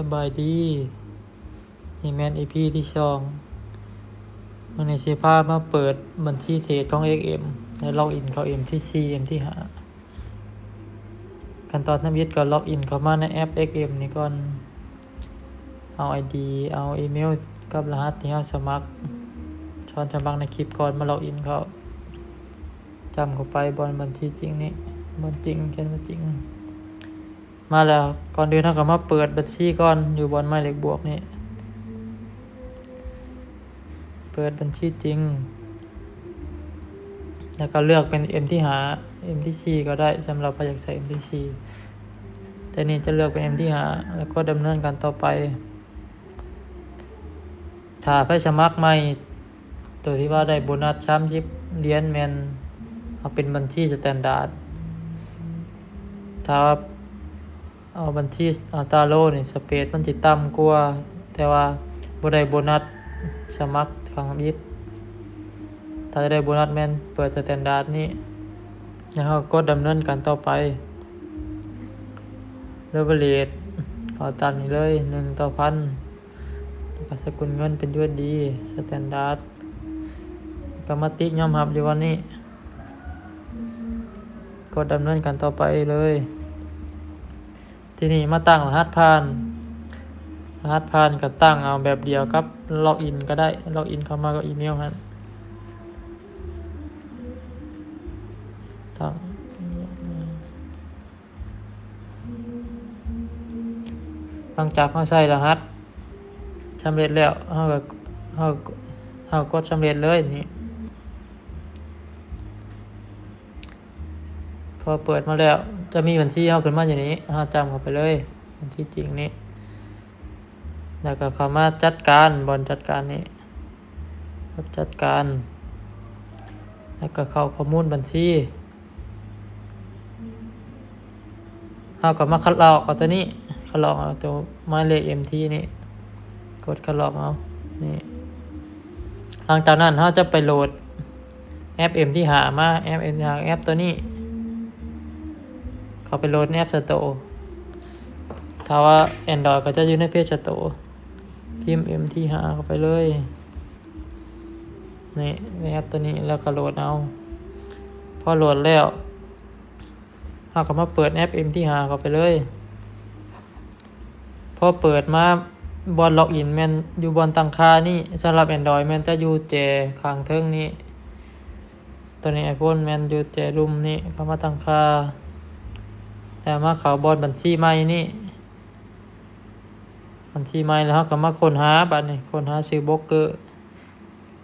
สบายดีนี่แม่น EP ที่สองมื้อนี้สิพามาเปิดบัญชีเทรดของ XM แล้วล็อกอินเข้า MTC M ที่5ขั้นตอนทำอิฐก็ล็อกอินเข้ามาในแอป XM นี่ก่อนเอา ID เอาอีเมลกับรหัสที่เราสมัครสมัครในคลิปก่อนมาล็อกอินเข้าจำเข้าไปบนบัญชีจริงนี่บัญจริงเขียนว่าจริงมาแล้วก่อนอื่นเราก็มาเปิดบัญชีก่อนอยู่บนหมายเลขบวกนี่เปิดบัญชีจริงแล้วก็เลือกเป็น M ที่หา M ที่ C ก็ได้สำหรับใครอยากใส่ M ที่ C แต่นี่จะเลือกเป็น M ที่หาแล้วก็ดำเนินการต่อไปถ้าไปสมัครใหม่ตัวที่ว่าได้โบนัส30เหรียญแม่นเอาเป็นบัญชีสแตนดาร์ดถ้าเอาบัญชีอัตราโลนี่สเปซมันสิต่ำกว่าแต่ว่าบ่ได้โบนัสสมัครครั้งอิฐถ้าจะได้โบนัสแม่นเปิดสแตนดาร์ดนี่แล้วเราก็ดำเนินการต่อไปเลเวลเลทเอาตามนี้เลย1/1000แล้วก็สกุลเงินเป็น USD สแตนดาร์ดก็มาติ๊กยอมรับอยู่วันนี้ก็ดำเนินการต่อไปเลยทีนี้มาตั้งรหัสผ่านก็ตั้งเอาแบบเดียวกับล็อกอินก็ได้ล็อกอินเข้ามากับอีเมลฮะตั้งหลังจากเราใส่รหัสสำเร็จแล้วเรากดสำเร็จเลยนี่พอเปิดมาแล้วจะมีบัญชีเราขึ้นมาอย่างนี้เราจำเข้าไปเลยบัญชีจริงนี้แล้วก็เข้ามาจัดการบนจัดการนี้จัดการแล้วก็เข้าข้อมูลบัญชีเราก็มาคัดลอกเอาตัวนี้คัดลอกเอาตัวหมายเลข MT นี่กดคัดลอกเอานี่หลังจากนั้นเราจะไปโหลดแอป M ที่หามาแอป M ที่หาแอปตัวนี้เขาไปโหลดในแอป Store ถ้าว่า Android ก็จะอยู่ในเพจ Store พิมพ์ M ที่หาเข้าไปเลยนี่ในแอปตัวนี้แล้วก็โหลดเอาพอโหลดแล้วเราก็มาเปิดแอป M ที่หาเข้าไปเลยพอเปิดมาบนล็อกอินแม่นอยู่บนตั้งค่านี่สำหรับ Android แม่นจะอยู่แจข้างเทิงนี่ตัวนี้ iPhone แม่นอยู่แจรุมนี่เข้ามาตั้งค่าแต่มาเข้าบนบัญชีใหม่นี่บัญชีใหม่แล้วเราก็มาค้นหาบัดนี้ค้นหาชื่อโบรกเกอร์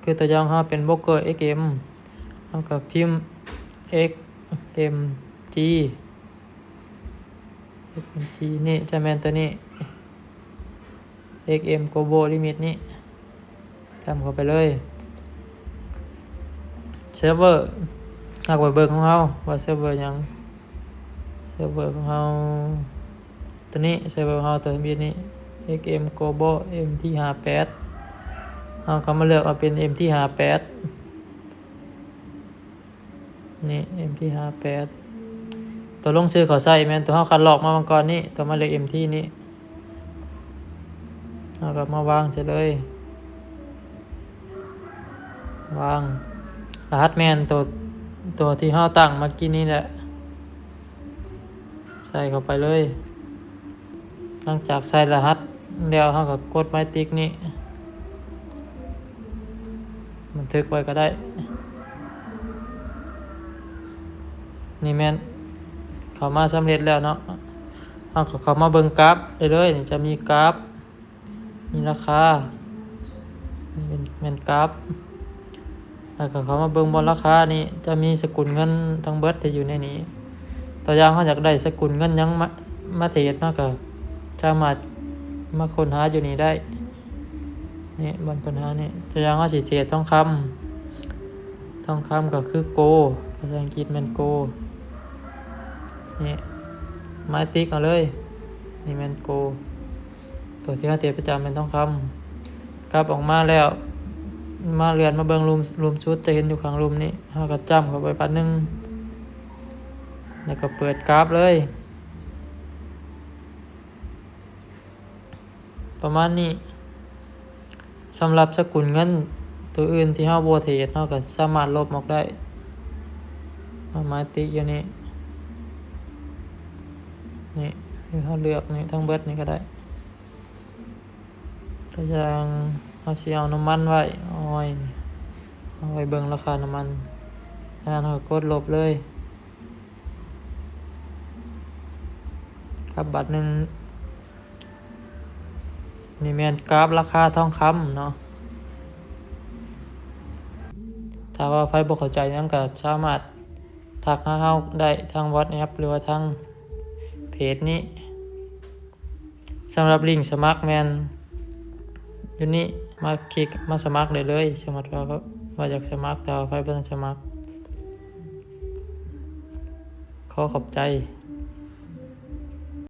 คือตัวอย่างเราเป็นโบรกเกอร์ XM เราก็พิมพ์ XMG นี่จะแม่นตัวนี้ XM Global Limit นี่จำเข้าไปเลยเซิร์ฟเวอร์หักไว้เบอร์ของเราว่าเซิร์ฟเวอร์ยังเซิร์ฟเวอร์ของเราตัวนี้เซิร์ฟเวอร์ของเราตัวนี้นี่ XM Global M ที่58เราก็มาเลือกเอาเป็น M ที่58นี่ M ที่58ตัวลงชื่อเขาใส่แม่นตัวเราคัดลอกมาก่อนนี่ตัวมาเลือก M ที่นี่เราก็มาวางเฉยเลยวางรหัสแม่นตัวที่เราตั้งเมื่อกี้นี่แหละใส่เข้าไปเลยหลังจากใส่รหัสแล้วเราก็กดไม้ติ๊กนี่บันทึกไว้ก็ได้นี่แม่นเข้ามาสำเร็จแล้วเนาะเราก็เข้ามาเบิ่งกราฟได้เลยนี่จะมีกราฟมีราคานี่เป็นแม่นกราฟแล้วก็เข้ามาเบิ่งบนราคานี่จะมีสกุลเงินทั้งเบิดที่อยู่ในนี้ตัวอย่างเราอยากได้สกุลเงินยังมาเทรดเนาะก็สามารถมาค้นหาอยู่นี่ได้นี่บนค้นหานี่ตัวอย่างเราสิเทรดทองคำก็คือโกภาษาอังกฤษมันโกนี่ไม้ติ๊กเอาเลยนี่มันโกตัวที่เราเทรดประจำเป็นทองคำกลับออกมาแล้วมาเรียนมาเบิ่งรูมชุดจะเห็นอยู่ข้างรูมนี้เราก็จ้ำเข้าไปปัดนึงแล้วก็เปิดกราฟเลย ประมาณนี้สำหรับสกุลเงินตัวอื่นที่เฮาบ่เทรดเฮาก็สามารถลบออกได้เอามาติ๊กอยู่นี่นี่คือเฮาเลือกนี่ทั้งเบิดนี่ก็ได้ก็อย่างเฮาสิเอาน้ำมันไว้ออยนี่เอาไว้เบิ่งราคาน้ำมันฉะนั้นเฮาก็กดลบเลยครับบัตรหนึ่งนี่แม่นกราฟราคาทองคำเนาะถ้าว่าไฟบ่เข้าใจหยังก็สามารถทักหาเฮาได้ทาง WhatsApp หรือว่าทางเพจนี้สำหรับลิงก์สมัครแม่นอยู่นี่มาคลิกมาสมัครได้เลยสมมุติว่าอยากสมัครแต่ว่าไฟบ่ทันสมัครขอขอบใจ